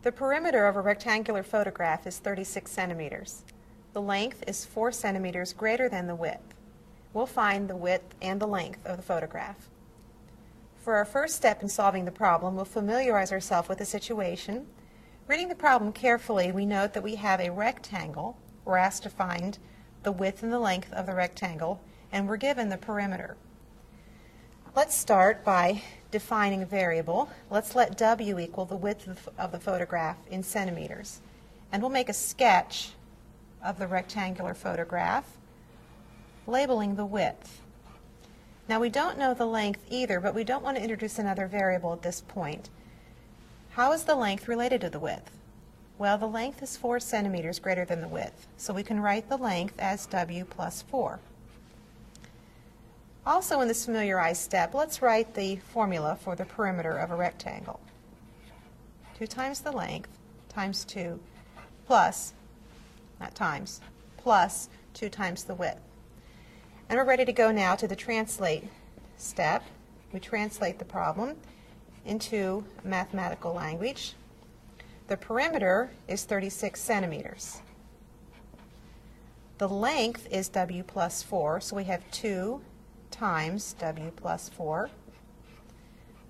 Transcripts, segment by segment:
The perimeter of a rectangular photograph is 36 centimeters. The length is 4 centimeters greater than the width. We'll find the width and the length of the photograph. For our first step in solving the problem, we'll familiarize ourselves with the situation. Reading the problem carefully, we note that we have a rectangle. We're asked to find the width and the length of the rectangle, and we're given the perimeter. Let's start by defining a variable. Let's let W equal the width of the photograph in centimeters. And we'll make a sketch of the rectangular photograph, labeling the width. Now we don't know the length either, but we don't want to introduce another variable at this point. How is the length related to the width? Well, the length is 4 centimeters greater than the width, so we can write the length as W plus 4. Also in this familiarized step, let's write the formula for the perimeter of a rectangle. 2 times the length times 2 plus, not times, plus 2 times the width. And we're ready to go now to the translate step. We translate the problem into mathematical language. The perimeter is 36 centimeters. The length is W plus 4, so we have 2 times W plus 4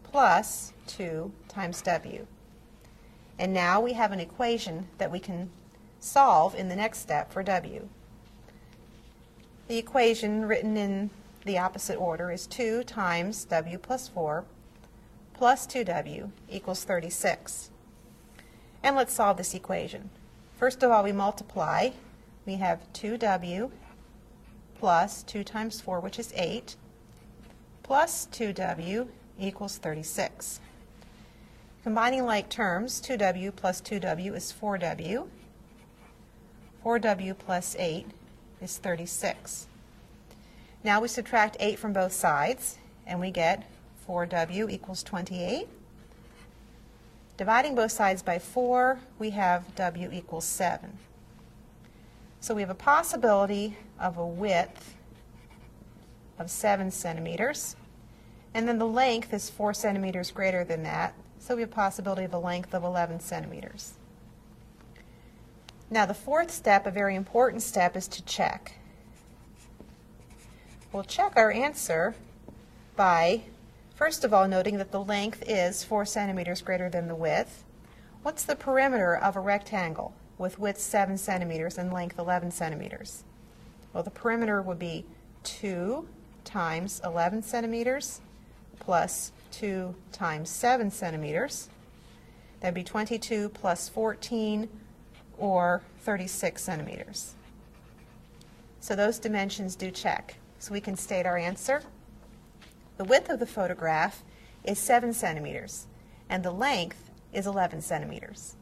plus 2 times W. And now we have an equation that we can solve in the next step for W. The equation written in the opposite order is 2 times W plus 4 plus 2W equals 36. And let's solve this equation. First of all, we multiply. We have 2W plus 2 times 4, which is 8, plus 2W equals 36. Combining like terms, 2W plus 2W is 4W. 4W plus 8 is 36. Now we subtract 8 from both sides, and we get 4W equals 28. Dividing both sides by 4, we have W equals 7. So we have a possibility of a width of 7 centimeters, and then the length is 4 centimeters greater than that, so we have a possibility of a length of 11 centimeters. Now the fourth step, a very important step, is to check. We'll check our answer by, first of all, noting that the length is 4 centimeters greater than the width. What's the perimeter of a rectangle with width 7 centimeters and length 11 centimeters? Well, the perimeter would be 2 times 11 centimeters plus 2 times 7 centimeters. That would be 22 plus 14, or 36 centimeters. So those dimensions do check. So we can state our answer. The width of the photograph is 7 centimeters, and the length is 11 centimeters.